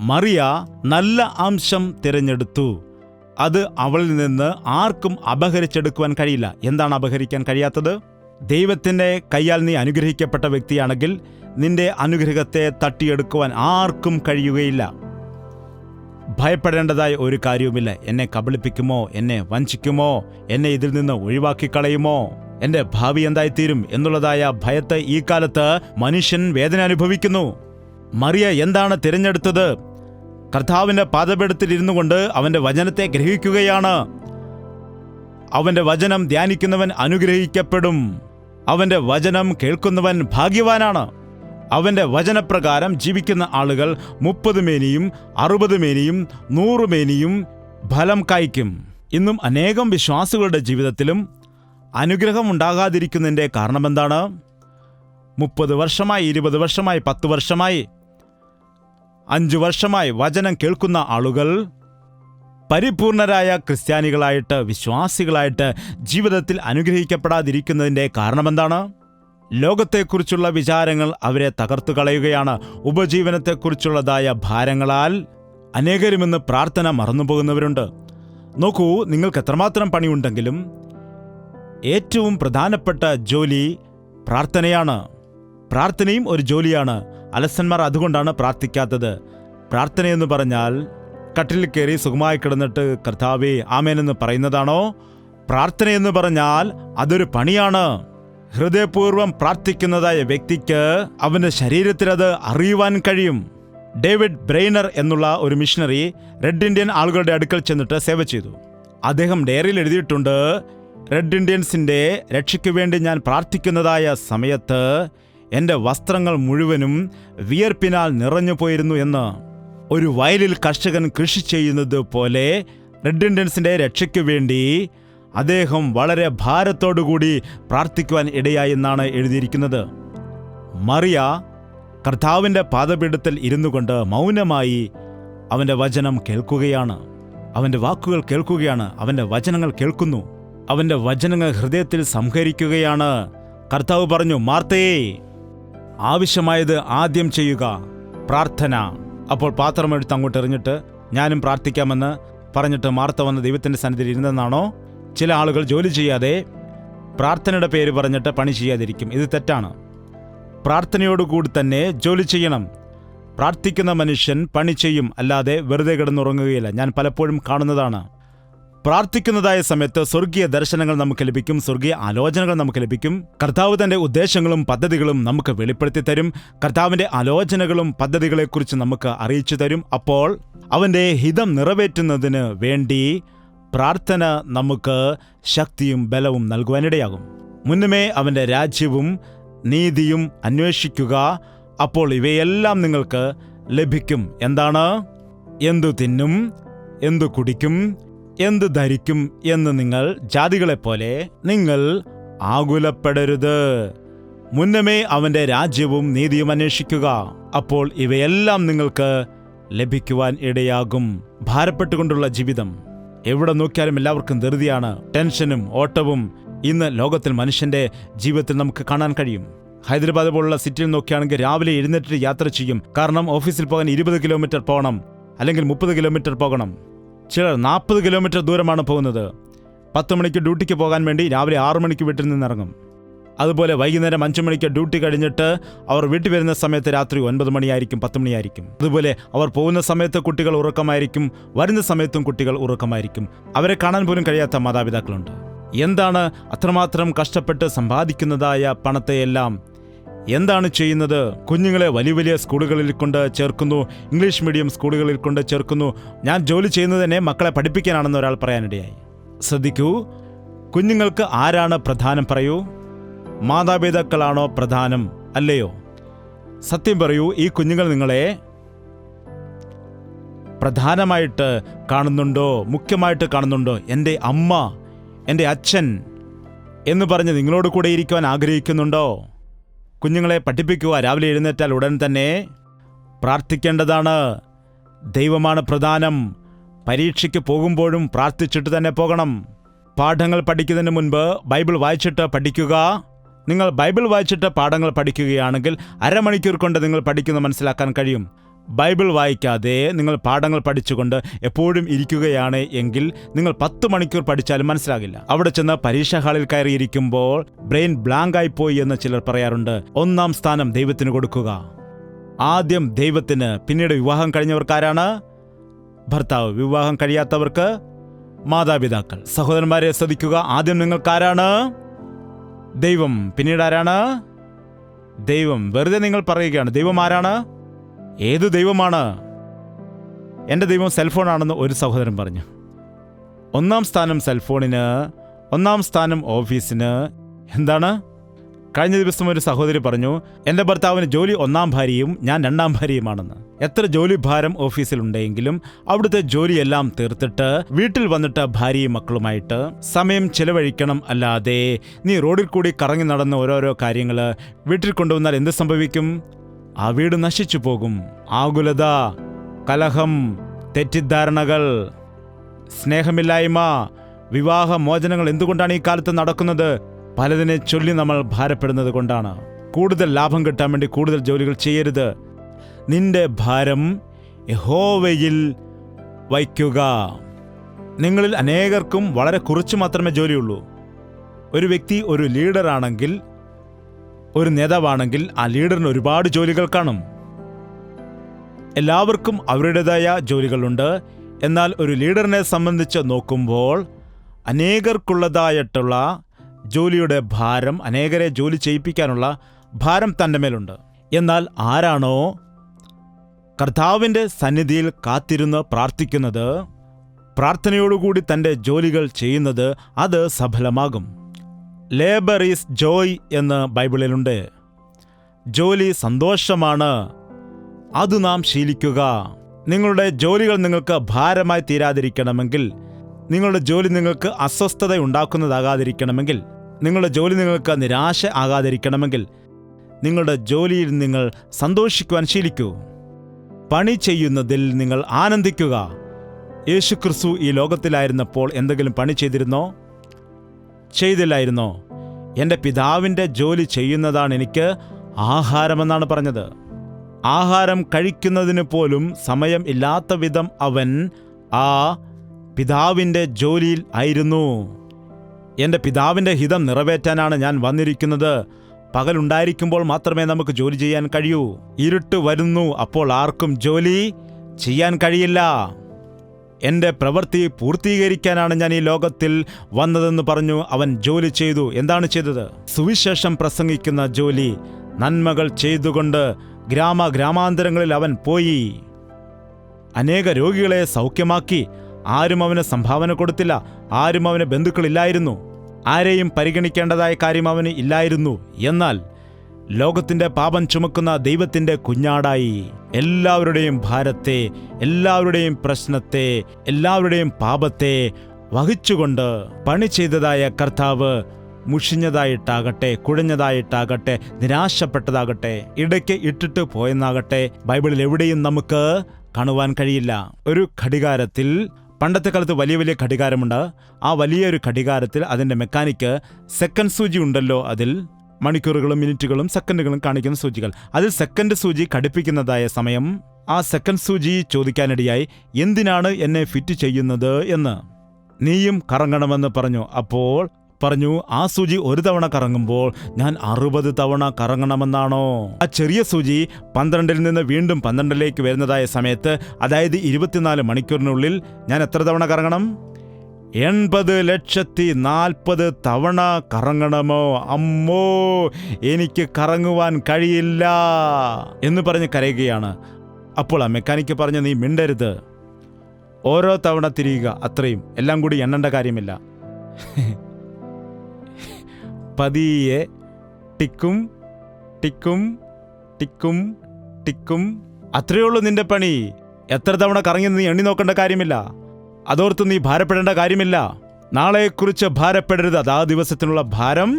മറിയ നല്ല അംശം തിരഞ്ഞെടുത്തു. അത് അവളിൽ നിന്ന് ആർക്കും അപഹരിച്ചെടുക്കുവാൻ കഴിയില്ല. എന്താണ് അപഹരിക്കാൻ കഴിയാത്തത്? ദൈവത്തിൻ്റെ കയ്യാൽ നീ അനുഗ്രഹിക്കപ്പെട്ട വ്യക്തിയാണെങ്കിൽ നിന്റെ അനുഗ്രഹത്തെ തട്ടിയെടുക്കുവാൻ ആർക്കും കഴിയുകയില്ല. ഭയപ്പെടേണ്ടതായ ഒരു കാര്യവുമില്ല. എന്നെ കബളിപ്പിക്കുമോ, എന്നെ വഞ്ചിക്കുമോ, എന്നെ ഇതിൽ നിന്ന് ഒഴിവാക്കിക്കളയുമോ, എന്റെ ഭാവി എന്തായിത്തീരും എന്നുള്ളതായ ഭയത്തെ ഈ കാലത്ത് മനുഷ്യൻ വേദന അനുഭവിക്കുന്നു. മറിയ എന്താണ് തിരഞ്ഞെടുത്തത്? കർത്താവിന്റെ പാദപീഠത്തിൽ ഇരുന്നു കൊണ്ട് അവന്റെ വചനത്തെ ഗ്രഹിക്കുകയാണ്. അവന്റെ വചനം ധ്യാനിക്കുന്നവൻ അനുഗ്രഹിക്കപ്പെടും. അവന്റെ വചനം കേൾക്കുന്നവൻ ഭാഗ്യവാനാണ്. അവന്റെ വചനപ്രകാരം ജീവിക്കുന്ന ആളുകൾ 30 മേനിയും 60 മേനിയും 100 മേനിയും ഫലം കായ്ക്കും. ഇന്നും അനേകം വിശ്വാസികളുടെ ജീവിതത്തിലും അനുഗ്രഹം ഉണ്ടാകാതിരിക്കുന്നതിൻ്റെ കാരണമെന്താണ്? 30 വർഷമായി, 20 വർഷമായി, 10 വർഷമായി, 5 വർഷമായി വചനം കേൾക്കുന്ന ആളുകൾ പരിപൂർണരായ ക്രിസ്ത്യാനികളായിട്ട്, വിശ്വാസികളായിട്ട് ജീവിതത്തിൽ അനുഗ്രഹിക്കപ്പെടാതിരിക്കുന്നതിൻ്റെ കാരണമെന്താണ്? ലോകത്തെക്കുറിച്ചുള്ള വിചാരങ്ങൾ അവരെ തകർത്തു കളയുകയാണ്. ഉപജീവനത്തെക്കുറിച്ചുള്ളതായ ഭാരങ്ങളാൽ അനേകരുമെന്ന് പ്രാർത്ഥന മറന്നുപോകുന്നവരുണ്ട്. നോക്കൂ, നിങ്ങൾക്ക് എത്രമാത്രം പണിയുണ്ടെങ്കിലും ഏറ്റവും പ്രധാനപ്പെട്ട ജോലി പ്രാർത്ഥനയാണ്. പ്രാർത്ഥനയും ഒരു ജോലിയാണ്. അലസന്മാർ അതുകൊണ്ടാണ് പ്രാർത്ഥിക്കാത്തത്. പ്രാർത്ഥനയെന്ന് പറഞ്ഞാൽ കട്ടിലിൽ കയറി സുഖമായി കിടന്നിട്ട് കർത്താവേ ആമേനെന്ന് പറയുന്നതാണോ? പ്രാർത്ഥനയെന്ന് പറഞ്ഞാൽ അതൊരു പണിയാണ്. ഹൃദയപൂർവ്വം പ്രാർത്ഥിക്കുന്നതായ വ്യക്തിക്ക് അവന്റെ ശരീരത്തിൽ അത് അറിയുവാൻ കഴിയും. ഡേവിഡ് ബ്രെയ്നർ എന്നുള്ള ഒരു മിഷണറി റെഡ് ഇന്ത്യൻ ആളുകളുടെ അടുക്കൽ ചെന്നിട്ട് സേവ ചെയ്തു. അദ്ദേഹം ഡയറിയിൽ എഴുതിയിട്ടുണ്ട്, റെഡ് ഇന്ത്യൻസിന്റെ രക്ഷയ്ക്ക് വേണ്ടി ഞാൻ പ്രാർത്ഥിക്കുന്നതായ സമയത്ത് എൻ്റെ വസ്ത്രങ്ങൾ മുഴുവനും വിയർപ്പിനാൽ നിറഞ്ഞു പോയിരുന്നു എന്ന്. ഒരു വയലിൽ കർഷകൻ കൃഷി ചെയ്യുന്നത് പോലെ റെഡ് ഇന്ത്യൻസിന്റെ രക്ഷയ്ക്ക് വേണ്ടി അദ്ദേഹം വളരെ ഭാരത്തോടുകൂടി പ്രാർത്ഥിക്കുവാൻ ഇടയായി എന്നാണ് എഴുതിയിരിക്കുന്നത്. മറിയ കർത്താവിൻ്റെ പാദപീഠത്തിൽ ഇരുന്നു കൊണ്ട് മൗനമായി അവൻ്റെ വചനം കേൾക്കുകയാണ്. അവൻ്റെ വാക്കുകൾ കേൾക്കുകയാണ്. അവൻ്റെ വചനങ്ങൾ കേൾക്കുന്നു. അവൻ്റെ വചനങ്ങൾ ഹൃദയത്തിൽ സംഹരിക്കുകയാണ്. കർത്താവ് പറഞ്ഞു, മാർത്തയേ, ആവശ്യമായത് ആദ്യം ചെയ്യുക, പ്രാർത്ഥന. അപ്പോൾ പാത്രമെടുത്ത് അങ്ങോട്ട് എറിഞ്ഞിട്ട് ഞാനും പ്രാർത്ഥിക്കാമെന്ന് പറഞ്ഞിട്ട് മാർത്ത വന്ന് ദൈവത്തിൻ്റെ സന്നിധിയിൽ ഇരുന്നെന്നാണോ? ചില ആളുകൾ ജോലി ചെയ്യാതെ പ്രാർത്ഥനയുടെ പേര് പറഞ്ഞിട്ട് പണി ചെയ്യാതിരിക്കും. ഇത് തെറ്റാണ്. പ്രാർത്ഥനയോടുകൂടി തന്നെ ജോലി ചെയ്യണം. പ്രാർത്ഥിക്കുന്ന മനുഷ്യൻ പണി ചെയ്യും, അല്ലാതെ വെറുതെ കിടന്നുറങ്ങുകയില്ല. ഞാൻ പലപ്പോഴും കാണുന്നതാണ്. പ്രാർത്ഥിക്കുന്നതായ സമയത്ത് സ്വർഗീയ ദർശനങ്ങൾ നമുക്ക് ലഭിക്കും, സ്വർഗീയ ആലോചനകൾ നമുക്ക് ലഭിക്കും. കർത്താവ് തൻ്റെ ഉദ്ദേശങ്ങളും പദ്ധതികളും നമുക്ക് വെളിപ്പെടുത്തി തരും. കർത്താവിൻ്റെ ആലോചനകളും പദ്ധതികളെക്കുറിച്ച് നമുക്ക് അറിയിച്ചു തരും. അപ്പോൾ അവൻ്റെ ഹിതം നിറവേറ്റുന്നതിന് വേണ്ടി പ്രാർത്ഥന നമുക്ക് ശക്തിയും ബലവും നൽകുവാനിടയാകും. മുന്നമേ അവൻ്റെ രാജ്യവും നീതിയും അന്വേഷിക്കുക, അപ്പോൾ ഇവയെല്ലാം നിങ്ങൾക്ക് ലഭിക്കും. എന്താണ്? എന്തു തിന്നും, എന്തു കുടിക്കും, എന്തു ധരിക്കും എന്ന് നിങ്ങൾ ജാതികളെപ്പോലെ നിങ്ങൾ ആകുലപ്പെടരുത്. മുന്നമേ അവൻ്റെ രാജ്യവും നീതിയും അന്വേഷിക്കുക, അപ്പോൾ ഇവയെല്ലാം നിങ്ങൾക്ക് ലഭിക്കുവാൻ ഇടയാകും. ഭാരപ്പെട്ടുകൊണ്ടുള്ള ജീവിതം, എവിടെ നോക്കിയാലും എല്ലാവർക്കും ധൃതിയാണ്, ടെൻഷനും ഓട്ടവും ഇന്ന് ലോകത്തിൽ മനുഷ്യൻ്റെ ജീവിതത്തിൽ നമുക്ക് കാണാൻ കഴിയും. ഹൈദരാബാദ് പോലുള്ള സിറ്റിയിൽ നോക്കുകയാണെങ്കിൽ രാവിലെ എഴുന്നേറ്റ് യാത്ര ചെയ്യും. കാരണം ഓഫീസിൽ പോകാൻ 20 കിലോമീറ്റർ പോകണം, അല്ലെങ്കിൽ 30 കിലോമീറ്റർ പോകണം. ചിലർ 40 കിലോമീറ്റർ ദൂരമാണ് പോകുന്നത്. 10 മണിക്ക് ഡ്യൂട്ടിക്ക് പോകാൻ വേണ്ടി രാവിലെ 6 മണിക്ക് വീട്ടിൽ നിന്നിറങ്ങും. അതുപോലെ വൈകുന്നേരം 5 മണിക്ക് ഡ്യൂട്ടി കഴിഞ്ഞിട്ട് അവർ വീട്ടിൽ വരുന്ന സമയത്ത് രാത്രി 9 മണിയായിരിക്കും, 10 മണിയായിരിക്കും. അതുപോലെ അവർ പോകുന്ന സമയത്ത് കുട്ടികൾ ഉറക്കമായിരിക്കും, വരുന്ന സമയത്തും കുട്ടികൾ ഉറക്കമായിരിക്കും. അവരെ കാണാൻ പോലും കഴിയാത്ത മാതാപിതാക്കളുണ്ട്. എന്താണ് അത്രമാത്രം കഷ്ടപ്പെട്ട് സമ്പാദിക്കുന്നതായ പണത്തെയെല്ലാം എന്താണ് ചെയ്യുന്നത്? കുഞ്ഞുങ്ങളെ വലിയ വലിയ സ്കൂളുകളിൽ കൊണ്ട് ചേർക്കുന്നു, ഇംഗ്ലീഷ് മീഡിയം സ്കൂളുകളിൽ കൊണ്ട് ചേർക്കുന്നു. ഞാൻ ജോലി ചെയ്യുന്നത് തന്നെ മക്കളെ പഠിപ്പിക്കാനാണെന്ന് ഒരാൾ പറയാനിടയായി. ശ്രദ്ധിക്കൂ, കുഞ്ഞുങ്ങൾക്ക് ആരാണ് പ്രധാനം? പറയൂ, മാതാപിതാക്കളാണോ പ്രധാനം? അല്ലയോ? സത്യം പറയൂ, ഈ കുഞ്ഞുങ്ങൾ നിങ്ങളെ പ്രധാനമായിട്ട് കാണുന്നുണ്ടോ, മുഖ്യമായിട്ട് കാണുന്നുണ്ടോ? എൻ്റെ അമ്മ, എൻ്റെ അച്ഛൻ എന്ന് പറഞ്ഞ് നിങ്ങളോട് കൂടെ ഇരിക്കുവാൻ ആഗ്രഹിക്കുന്നുണ്ടോ? കുഞ്ഞുങ്ങളെ പഠിപ്പിക്കുക. രാവിലെ എഴുന്നേറ്റാൽ ഉടൻ തന്നെ പ്രാർത്ഥിക്കേണ്ടതാണ്. ദൈവമാണ് പ്രധാനം. പരീക്ഷയ്ക്ക് പോകുമ്പോഴും പ്രാർത്ഥിച്ചിട്ട് തന്നെ പോകണം. പാഠങ്ങൾ പഠിക്കുന്നതിന് മുൻപ് ബൈബിൾ വായിച്ചിട്ട് പഠിക്കുക. നിങ്ങൾ ബൈബിൾ വായിച്ചിട്ട് പാഠങ്ങൾ പഠിക്കുകയാണെങ്കിൽ അരമണിക്കൂർ കൊണ്ട് നിങ്ങൾ പഠിക്കുന്നത് മനസ്സിലാക്കാൻ കഴിയും. ബൈബിൾ വായിക്കാതെ നിങ്ങൾ പാഠങ്ങൾ പഠിച്ചുകൊണ്ട് എപ്പോഴും ഇരിക്കുകയാണ് എങ്കിൽ നിങ്ങൾ 10 മണിക്കൂർ പഠിച്ചാലും മനസ്സിലാകില്ല. അവിടെ ചെന്ന് പരീക്ഷാ ഹാളിൽ കയറിയിരിക്കുമ്പോൾ ബ്രെയിൻ ബ്ലാങ്ക് ആയിപ്പോയി എന്ന് ചിലർ പറയാറുണ്ട്. 1-ാം സ്ഥാനം ദൈവത്തിന് കൊടുക്കുക. ആദ്യം ദൈവത്തിന്, പിന്നീട് വിവാഹം കഴിഞ്ഞവർക്കാരാണ് ഭർത്താവ്, വിവാഹം കഴിയാത്തവർക്ക് മാതാപിതാക്കൾ. സഹോദരന്മാരെ ശ്രദ്ധിക്കുക. ആദ്യം നിങ്ങൾക്കാരാണ്? ദൈവം. പിന്നീട് ആരാണ്? ദൈവം. വെറുതെ നിങ്ങൾ പറയുകയാണ്. ദൈവം ആരാണ്? ഏത് ദൈവമാണ്? എൻ്റെ ദൈവം സെൽഫോണാണെന്ന് ഒരു സഹോദരൻ പറഞ്ഞു. 1-ാം സ്ഥാനം സെൽഫോണിന്, 1-ാം സ്ഥാനം ഓഫീസിന്. എന്താണ്? കഴിഞ്ഞ ദിവസം ഒരു സഹോദരി പറഞ്ഞു, എൻ്റെ ഭർത്താവിന് ജോലി 1-ാം ഭാര്യയും ഞാൻ 2-ാം ഭാര്യയുമാണെന്ന്. എത്ര ജോലി ഭാരം ഓഫീസിലുണ്ടെങ്കിലും അവിടുത്തെ ജോലിയെല്ലാം തീർത്തിട്ട് വീട്ടിൽ വന്നിട്ട് ഭാര്യയും മക്കളുമായിട്ട് സമയം ചെലവഴിക്കണം. അല്ലാതെ നീ റോഡിൽ കൂടി കറങ്ങി നടന്ന് ഓരോരോ കാര്യങ്ങൾ വീട്ടിൽ കൊണ്ടുവന്നാൽ എന്ത് സംഭവിക്കും? ആ വീട് നശിച്ചു പോകും. ആകുലത, കലഹം, തെറ്റിദ്ധാരണകൾ, സ്നേഹമില്ലായ്മ, വിവാഹ മോചനങ്ങൾ എന്തുകൊണ്ടാണ് ഈ കാലത്ത് നടക്കുന്നത്? പലതിനെ ചൊല്ലി നമ്മൾ ഭാരപ്പെടുന്നത് കൊണ്ടാണ്. കൂടുതൽ ലാഭം കിട്ടാൻ വേണ്ടി കൂടുതൽ ജോലികൾ ചെയ്യരുത്. നിന്റെ ഭാരം യഹോവയിൽ വയ്ക്കുക. നിങ്ങളിൽ അനേകർക്കും വളരെ കുറച്ച് മാത്രമേ ജോലിയുള്ളൂ. ഒരു വ്യക്തി ഒരു ലീഡറാണെങ്കിൽ, ഒരു നേതാവാണെങ്കിൽ ആ ലീഡറിന് ഒരുപാട് ജോലികൾ കാണും. എല്ലാവർക്കും അവരുടേതായ ജോലികളുണ്ട്. എന്നാൽ ഒരു ലീഡറിനെ സംബന്ധിച്ച് നോക്കുമ്പോൾ അനേകർക്കുള്ളതായിട്ടുള്ള ജോലിയുടെ ഭാരം, അനേകരെ ജോലി ചെയ്യിപ്പിക്കാനുള്ള ഭാരം തൻ്റെ മേലുണ്ട്. എന്നാൽ ആരാണോ കർത്താവിൻ്റെ സന്നിധിയിൽ കാത്തിരുന്ന് പ്രാർത്ഥിക്കുന്നത്, പ്രാർത്ഥനയോടുകൂടി തൻ്റെ ജോലികൾ ചെയ്യുന്നത്, അത് സഫലമാകും. ലേബർ ഈസ് ജോയ് എന്ന് ബൈബിളിലുണ്ട്. ജോലി സന്തോഷമാണ്. അത് നാം ശീലിക്കുക. നിങ്ങളുടെ ജോലികൾ നിങ്ങൾക്ക് ഭാരമായി തീരാതിരിക്കണമെങ്കിൽ, നിങ്ങളുടെ ജോലി നിങ്ങൾക്ക് അസ്വസ്ഥത ഉണ്ടാക്കുന്നതാകാതിരിക്കണമെങ്കിൽ, നിങ്ങളുടെ ജോലി നിങ്ങൾക്ക് നിരാശ ആകാതിരിക്കണമെങ്കിൽ, നിങ്ങളുടെ ജോലിയിൽ നിങ്ങൾ സന്തോഷിക്കുവാൻ ശീലിക്കൂ. പണി ചെയ്യുന്നതിൽ നിങ്ങൾ ആനന്ദിക്കുക. യേശുക്രിസ്തു ഈ ലോകത്തിലായിരുന്നപ്പോൾ എന്തെങ്കിലും പണി ചെയ്തിരുന്നോ? ചെയ്തില്ലായിരുന്നോ? എൻ്റെ പിതാവിൻ്റെ ജോലി ചെയ്യുന്നതാണ് എനിക്ക് ആഹാരമെന്നാണ് പറഞ്ഞത്. ആഹാരം കഴിക്കുന്നതിന് പോലും സമയം ഇല്ലാത്ത വിധം അവൻ ആ പിതാവിൻ്റെ ജോലിയിൽ ആയിരുന്നു. എൻ്റെ പിതാവിൻ്റെ ഹിതം നിറവേറ്റാനാണ് ഞാൻ വന്നിരിക്കുന്നത്. പകലുണ്ടായിരിക്കുമ്പോൾ മാത്രമേ നമുക്ക് ജോലി ചെയ്യാൻ കഴിയൂ. ഇരുട്ട് വരുന്നു, അപ്പോൾ ആർക്കും ജോലി ചെയ്യാൻ കഴിയില്ല. എൻ്റെ പ്രവൃത്തി പൂർത്തീകരിക്കാനാണ് ഞാൻ ഈ ലോകത്തിൽ വന്നതെന്ന് പറഞ്ഞു അവൻ ജോലി ചെയ്തു. എന്താണ് ചെയ്തത്? സുവിശേഷം പ്രസംഗിക്കുന്ന ജോലി. നന്മകൾ ചെയ്തുകൊണ്ട് ഗ്രാമാന്തരങ്ങളിൽ അവൻ പോയി. അനേക രോഗികളെ സൗഖ്യമാക്കി. ആരും അവന് സംഭാവന കൊടുത്തില്ല. ആരും അവന് ബന്ധുക്കളില്ലായിരുന്നു. ആരെയും പരിഗണിക്കേണ്ടതായ കാര്യം അവന് ഇല്ലായിരുന്നു. എന്നാൽ ലോകത്തിൻ്റെ പാപം ചുമക്കുന്ന ദൈവത്തിൻ്റെ കുഞ്ഞാടായി എല്ലാവരുടെയും ഭാരത്തെ, എല്ലാവരുടെയും പ്രശ്നത്തെ, എല്ലാവരുടെയും പാപത്തെ വഹിച്ചുകൊണ്ട് പണി ചെയ്തതായ കർത്താവ് മുഷിഞ്ഞതായിട്ടാകട്ടെ, കുഴഞ്ഞതായിട്ടാകട്ടെ, നിരാശപ്പെട്ടതാകട്ടെ, ഇടയ്ക്ക് ഇട്ടിട്ട് പോയെന്നാകട്ടെ, ബൈബിളിൽ എവിടെയും നമുക്ക് കാണുവാൻ കഴിയില്ല. ഒരു ഘടികാരത്തിൽ, പണ്ടത്തെ കാലത്ത് വലിയ വലിയ ഘടികാരമുണ്ട്. ആ വലിയൊരു ഘടികാരത്തിൽ അതിൻ്റെ മെക്കാനിക്ക് സെക്കൻഡ് സൂചി ഉണ്ടല്ലോ, അതിൽ മണിക്കൂറുകളും മിനിറ്റുകളും സെക്കൻഡുകളും കാണിക്കുന്ന സൂചികൾ. അതിൽ സെക്കൻഡ് സൂചി ഘടിപ്പിക്കുന്നതായ സമയം ആ സെക്കൻഡ് സൂചി ചോദിക്കാനിടയായി, എന്തിനാണ് എന്നെ ഫിറ്റ് ചെയ്യുന്നത് എന്ന്. നീയും കറങ്ങണമെന്ന് പറഞ്ഞു. അപ്പോൾ പറഞ്ഞു, ആ സൂചി ഒരു തവണ കറങ്ങുമ്പോൾ ഞാൻ 60 തവണ കറങ്ങണമെന്നാണോ? ആ ചെറിയ സൂചി 12-ൽ നിന്ന് വീണ്ടും 12-ലേക്ക് വരുന്നതായ സമയത്ത്, അതായത് 24 മണിക്കൂറിനുള്ളിൽ ഞാൻ എത്ര തവണ കറങ്ങണം? 80,40,000 തവണ കറങ്ങണമോ? അമ്മോ, എനിക്ക് കറങ്ങുവാൻ കഴിയില്ല എന്ന് പറഞ്ഞ് കരയുകയാണ്. അപ്പോൾ ആ മെക്കാനിക്ക് പറഞ്ഞു, നീ മിണ്ടരുത്, ഓരോ തവണ തിരിയുക, അത്രയും, എല്ലാം കൂടി എണ്ണേണ്ട കാര്യമില്ല. പതിയെ ടിക്കും ടിക്കും ടിക്കും ടിക്കും, അത്രയേ ഉള്ളൂ നിന്റെ പണി. എത്ര തവണ കറങ്ങി നീ എണ്ണി നോക്കേണ്ട കാര്യമില്ല. അതോർത്ത് നീ ഭാരപ്പെടേണ്ട കാര്യമില്ല. നാളെക്കുറിച്ച് ഭാരപ്പെടരുത്. അതാ ദിവസത്തിനുള്ള ഭാരം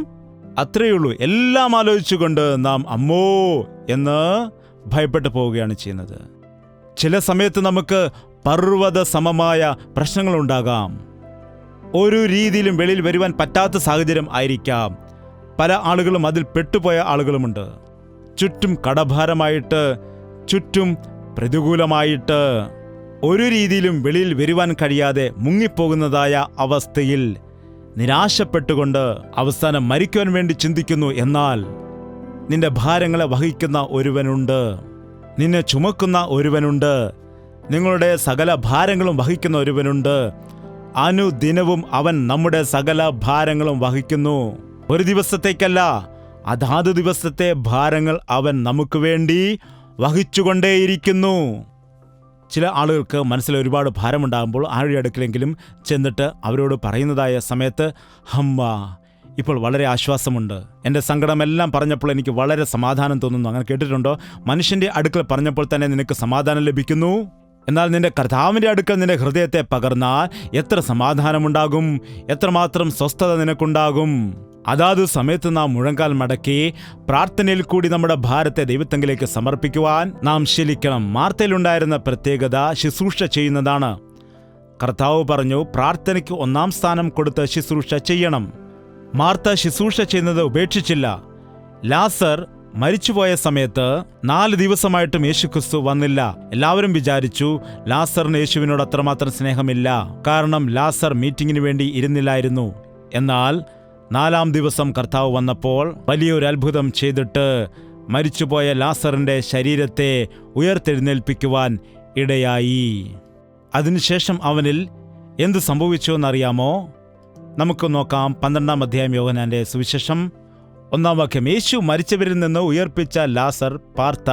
അത്രയുള്ളൂ. എല്ലാം ആലോചിച്ചുകൊണ്ട് നാം അമ്മോ എന്ന് ഭയപ്പെട്ടു പോവുകയാണ് ചെയ്യുന്നത്. ചില സമയത്ത് നമുക്ക് പർവ്വത സമമായ പ്രശ്നങ്ങളുണ്ടാകാം. ഒരു രീതിയിലും വെളിയിൽ വരുവാൻ പറ്റാത്ത സാഹചര്യം ആയിരിക്കാം. പല ആളുകളും അതിൽ പെട്ടുപോയ ആളുകളുമുണ്ട്. ചുറ്റും കടഭാരമായിട്ട്, ചുറ്റും പ്രതികൂലമായിട്ട്, ഒരു രീതിയിലും വെളിയിൽ വരുവാൻ കഴിയാതെ മുങ്ങിപ്പോകുന്നതായ അവസ്ഥയിൽ നിരാശപ്പെട്ടുകൊണ്ട് അവസാനം മരിക്കുവാൻ വേണ്ടി ചിന്തിക്കുന്നു. എന്നാൽ നിന്റെ ഭാരങ്ങളെ വഹിക്കുന്ന ഒരുവനുണ്ട്, നിന്നെ ചുമക്കുന്ന ഒരുവനുണ്ട്, നിങ്ങളുടെ സകല ഭാരങ്ങളും വഹിക്കുന്ന ഒരുവനുണ്ട്. അനുദിനവും അവൻ നമ്മുടെ സകല ഭാരങ്ങളും വഹിക്കുന്നു. ഒരു ദിവസത്തേക്കല്ല, അതാത് ദിവസത്തെ ഭാരങ്ങൾ അവൻ നമുക്ക് വേണ്ടി വഹിച്ചുകൊണ്ടേയിരിക്കുന്നു. ചില ആളുകൾക്ക് മനസ്സിൽ ഒരുപാട് ഭാരമുണ്ടാകുമ്പോൾ ആരുടെ അടുക്കലെങ്കിലും ചെന്നിട്ട് അവരോട് പറയുന്നതായ സമയത്ത്, അമ്മ ഇപ്പോൾ വളരെ ആശ്വാസമുണ്ട്, എൻ്റെ സങ്കടമെല്ലാം പറഞ്ഞപ്പോൾ എനിക്ക് വളരെ സമാധാനം തോന്നുന്നു. അങ്ങനെ കേട്ടിട്ടുണ്ടോ? മനുഷ്യൻ്റെ അടുക്കൽ പറഞ്ഞപ്പോൾ തന്നെ നിനക്ക് സമാധാനം ലഭിക്കുന്നു. എന്നാൽ നിന്റെ കർത്താവിൻ്റെ അടുക്കൽ നിന്റെ ഹൃദയത്തെ പകർന്നാൽ എത്ര സമാധാനമുണ്ടാകും, എത്രമാത്രം സ്വസ്ഥത നിനക്കുണ്ടാകും. അതാത് സമയത്ത് നാം മുഴങ്കാൽ മടക്കി പ്രാർത്ഥനയിൽ കൂടി നമ്മുടെ ഭാരത്തെ ദൈവത്തെങ്കിലേക്ക് സമർപ്പിക്കുവാൻ നാം ശീലിക്കണം. മാർത്തയിലുണ്ടായിരുന്ന പ്രത്യേകത ശുശ്രൂഷ ചെയ്യുന്നതാണ്. കർത്താവ് പറഞ്ഞു, പ്രാർത്ഥനയ്ക്ക് 1-ാം സ്ഥാനം കൊടുത്ത് ശുശ്രൂഷ ചെയ്യണം. മാർത്ത ശുശ്രൂഷ ചെയ്യുന്നത് ഉപേക്ഷിച്ചില്ല. ലാസർ മരിച്ചുപോയ സമയത്ത് 4 ദിവസമായിട്ടും യേശുക്രിസ്തു വന്നില്ല. എല്ലാവരും വിചാരിച്ചു ലാസറിന് യേശുവിനോട് അത്രമാത്രം സ്നേഹമില്ല, കാരണം ലാസർ മീറ്റിങ്ങിന് വേണ്ടി ഇരുന്നില്ലായിരുന്നു. എന്നാൽ 4-ാം ദിവസം കർത്താവ് വന്നപ്പോൾ വലിയൊരു അത്ഭുതം ചെയ്തിട്ട് മരിച്ചുപോയ ലാസറിന്റെ ശരീരത്തെ ഉയർത്തെഴുന്നേൽപ്പിക്കുവാൻ ഇടയായി. അതിനുശേഷം അവനിൽ എന്ത് സംഭവിച്ചു എന്നറിയാമോ? നമുക്ക് നോക്കാം. 12-ാം അധ്യായം യോഹന്നാന്റെ സുവിശേഷം 1-ാം വാക്യം. യേശു മരിച്ചവരിൽ നിന്ന് ഉയർപ്പിച്ച ലാസർ പാർത്ത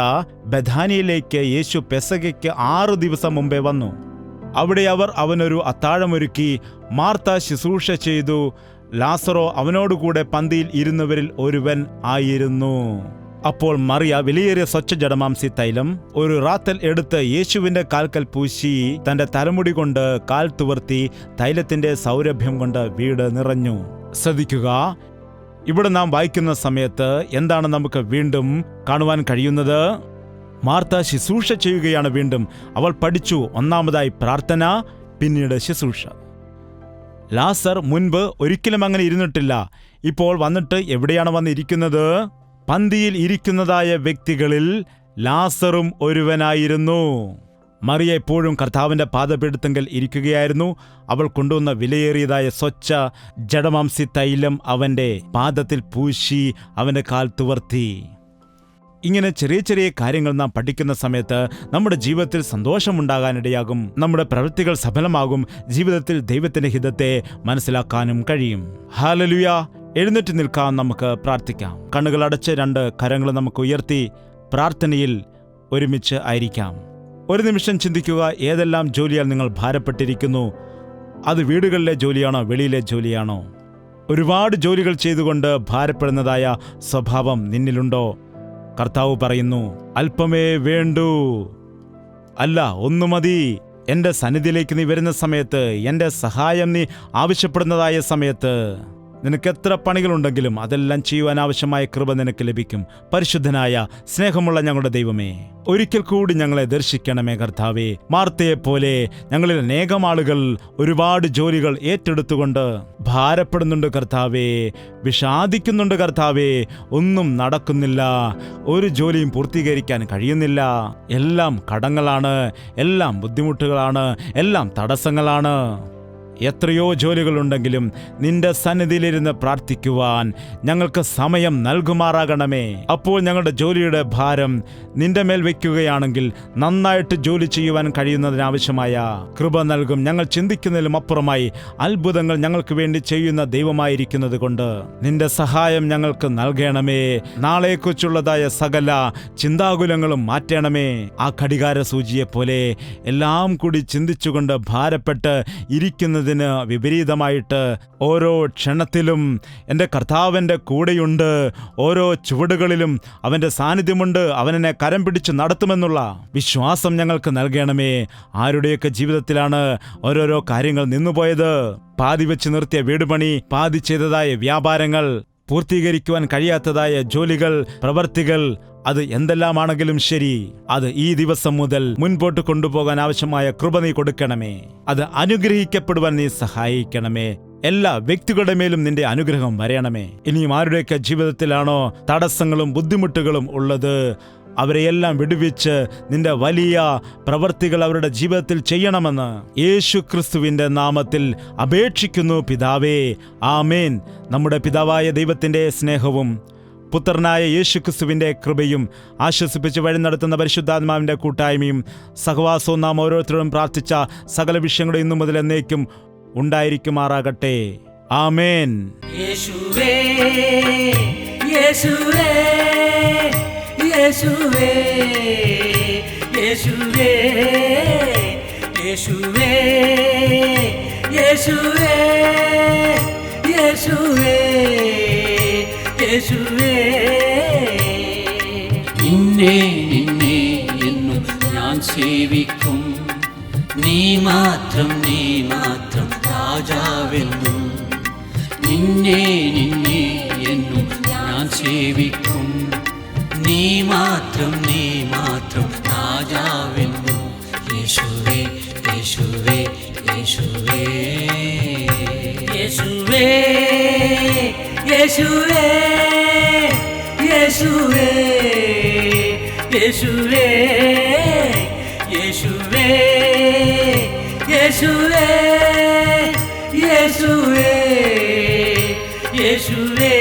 ബഥാനിയയിലേക്ക് യേശു പെസഹയ്ക്ക് 6 ദിവസം മുമ്പേ വന്നു. അവിടെ അവർ അവനൊരു അത്താഴമൊരുക്കി. മാർത്ത ശുശ്രൂഷ ചെയ്തു. ലാസറോ അവനോടുകൂടെ പന്തിയിൽ ഇരുന്നവരിൽ ഒരുവൻ ആയിരുന്നു. അപ്പോൾ മറിയ വിലയേറിയ സ്വച്ഛ ജഡമാംസി തൈലം ഒരു റാത്തൽ എടുത്ത് യേശുവിന്റെ കാൽക്കൽ പൂശി തന്റെ തലമുടി കൊണ്ട് കാൽ തുവർത്തി തൈലത്തിന്റെ സൗരഭ്യം കൊണ്ട് വീട് നിറഞ്ഞു. ശ്രദ്ധിക്കുക, ഇവിടെ നാം വായിക്കുന്ന സമയത്ത് എന്താണ് നമുക്ക് വീണ്ടും കാണുവാൻ കഴിയുന്നത്? മാർത്ത ശുശ്രൂഷ ചെയ്യുകയാണ്. വീണ്ടും അവൾ പഠിച്ചു. ഒന്നാമതായി പ്രാർത്ഥന, പിന്നീട് ശുശ്രൂഷ. ലാസർ മുൻപ് ഒരിക്കലും അങ്ങനെ ഇരുന്നിട്ടില്ല. ഇപ്പോൾ വന്നിട്ട് എവിടെയാണ് വന്നിരിക്കുന്നത്? പന്തിയിൽ ഇരിക്കുന്നതായ വ്യക്തികളിൽ ലാസറും ഒരുവനായിരുന്നു. മറിയ എപ്പോഴും കർത്താവിൻ്റെ പാദപീഠത്തിങ്കൽ ഇരിക്കുകയായിരുന്നു. അവൾ കൊണ്ടുവന്ന വിലയേറിയതായ സ്വച്ഛ ജഡമാംസി തൈലം അവൻ്റെ പാദത്തിൽ പൂശി അവൻ്റെ കാൽ തുവർത്തി. ഇങ്ങനെ ചെറിയ ചെറിയ കാര്യങ്ങൾ നാം പഠിക്കുന്ന സമയത്ത് നമ്മുടെ ജീവിതത്തിൽ സന്തോഷമുണ്ടാകാനിടയാകും. നമ്മുടെ പ്രവൃത്തികൾ സഫലമാകും. ജീവിതത്തിൽ ദൈവത്തിൻ്റെ ഹിതത്തെ മനസ്സിലാക്കാനും കഴിയും. ഹല്ലേലൂയ. എഴുന്നേറ്റ് നിൽക്കാൻ നമുക്ക് പ്രാർത്ഥിക്കാം. കണ്ണുകൾ അടച്ച് 2 കരങ്ങൾ നമുക്ക് ഉയർത്തി പ്രാർത്ഥനയിൽ ഒരുമിച്ച് ആയിരിക്കാം. ഒരു നിമിഷം ചിന്തിക്കുക, ഏതെല്ലാം ജോലിയാൽ നിങ്ങൾ ഭാരപ്പെട്ടിരിക്കുന്നു? അത് വീടുകളിലെ ജോലിയാണോ, വെളിയിലെ ജോലിയാണോ? ഒരുപാട് ജോലികൾ ചെയ്തുകൊണ്ട് ഭാരപ്പെടുന്നതായ സ്വഭാവം നിന്നിലുണ്ടോ? കർത്താവ് പറയുന്നു, അല്പമേ വേണ്ടൂ, അല്ല 1 മതി. എൻ്റെ സന്നിധിയിലേക്ക് നീ വരുന്ന സമയത്ത്, എൻ്റെ സഹായം നീ ആവശ്യപ്പെടുന്നതായ സമയത്ത്, നിനക്ക് എത്ര പണികളുണ്ടെങ്കിലും അതെല്ലാം ചെയ്യുവാൻ ആവശ്യമായ കൃപ നിനക്ക് ലഭിക്കും. പരിശുദ്ധനായ സ്നേഹമുള്ള ഞങ്ങളുടെ ദൈവമേ, ഒരിക്കൽ കൂടി ഞങ്ങളെ ദർശിക്കണമേ കർത്താവേ. മാർത്തയെപ്പോലെ ഞങ്ങളിൽ അനേകം ആളുകൾ ഒരുപാട് ജോലികൾ ഏറ്റെടുത്തുകൊണ്ട് ഭാരപ്പെടുന്നുണ്ട് കർത്താവേ, വിഷാദിക്കുന്നുണ്ട് കർത്താവേ. ഒന്നും നടക്കുന്നില്ല, ഒരു ജോലിയും പൂർത്തീകരിക്കാൻ കഴിയുന്നില്ല. എല്ലാം കടങ്ങളാണ്, എല്ലാം ബുദ്ധിമുട്ടുകളാണ്, എല്ലാം തടസ്സങ്ങളാണ്. എത്രയോ ജോലികളുണ്ടെങ്കിലും നിന്റെ സന്നിധിയിലിരുന്ന് പ്രാർത്ഥിക്കുവാൻ ഞങ്ങൾക്ക് സമയം നൽകുമാറാകണമേ. അപ്പോൾ ഞങ്ങളുടെ ജോലിയുടെ ഭാരം നിന്റെ മേൽ വയ്ക്കുകയാണെങ്കിൽ നന്നായിട്ട് ജോലി ചെയ്യുവാൻ കഴിയുന്നതിനാവശ്യമായ കൃപ നൽകും. ഞങ്ങൾ ചിന്തിക്കുന്നതിലും അപ്പുറമായി അത്ഭുതങ്ങൾ ഞങ്ങൾക്ക് വേണ്ടി ചെയ്യുന്ന ദൈവമായിരിക്കുന്നത് കൊണ്ട് നിന്റെ സഹായം ഞങ്ങൾക്ക് നൽകണമേ. നാളെക്കുറിച്ചുള്ളതായ സകല ചിന്താകുലങ്ങളും മാറ്റണമേ. ആ ഘടികാര സൂചിയെപ്പോലെ എല്ലാം കൂടി ചിന്തിച്ചുകൊണ്ട് ഭാരപ്പെട്ട് ഇരിക്കുന്ന ചിന്തിക്കുന്നതിന് വിപരീതമായിട്ട് ഓരോ ക്ഷണത്തിലും എൻ്റെ കർത്താവിൻ്റെ കൂടെയുണ്ട്, ഓരോ ചുവടുകളിലും അവൻ്റെ സാന്നിധ്യമുണ്ട്, അവനെന്നെ കരം പിടിച്ച് നടത്തുമെന്നുള്ള വിശ്വാസം ഞങ്ങൾക്ക് നൽകണമേ. ആരുടെയൊക്കെ ജീവിതത്തിലാണ് ഓരോരോ കാര്യങ്ങൾ നിന്നുപോയത്? പാതി വെച്ച് നിർത്തിയ വീടുപണി, പാതി ചെയ്തതായ വ്യാപാരങ്ങൾ, പൂർത്തീകരിക്കുവാൻ കഴിയാത്തതായ ജോലികൾ, പ്രവർത്തികൾ, അത് എന്തെല്ലാമാണെങ്കിലും ശരി, അത് ഈ ദിവസം മുതൽ മുൻപോട്ട് കൊണ്ടുപോകാൻ ആവശ്യമായ കൃപ നീ കൊടുക്കണമേ. അത് അനുഗ്രഹിക്കപ്പെടുവാൻ നീ സഹായിക്കണമേ. എല്ലാ വ്യക്തികളുടെ മേലും നിന്റെ അനുഗ്രഹം വരയണമേ. ഇനിയും ആരുടെയൊക്കെ ജീവിതത്തിലാണോ തടസ്സങ്ങളും ബുദ്ധിമുട്ടുകളും ഉള്ളത്, അവരെയെല്ലാം വിടുവിച്ച് നിന്റെ വലിയ പ്രവർത്തികൾ അവരുടെ ജീവിതത്തിൽ ചെയ്യണമെന്ന് യേശു ക്രിസ്തുവിന്റെ നാമത്തിൽ അപേക്ഷിക്കുന്നു പിതാവേ. ആമേൻ. നമ്മുടെ പിതാവായ ദൈവത്തിന്റെ സ്നേഹവും പുത്രനായ യേശു ക്രിസ്തുവിന്റെ കൃപയും ആശ്വസിപ്പിച്ച് വഴി നടത്തുന്ന പരിശുദ്ധാത്മാവിന്റെ കൂട്ടായ്മയും സഹവാസവും നാം ഓരോരുത്തരും പ്രാർത്ഥിച്ച സകല വിഷയങ്ങളും ഇന്നു മുതൽ എന്നേക്കും ഉണ്ടായിരിക്കുമാറാകട്ടെ. ആമേൻ. യേശുവേ യേശുവേ യേശുവേ യേശുവേ യേശുവേ യേശുവേ യേശുവേ യേശുവേ നിന്നെ നിന്നെ എന്നും ഞാൻ സേവിക്കും, നീ മാത്രം രാജാവെന്നും. നിന്നെ നിന്നെ എന്നും ഞാൻ സേവിക്കും, നീ മാത്രം രാജാവെന്നും. യേശുവേ യേശുവേ യേശുവേ യേശുവേ യേശുവേ യേശുവേ യേശുവേ യേശുവേ യേശുവേ യേശുവേ യേശുവേ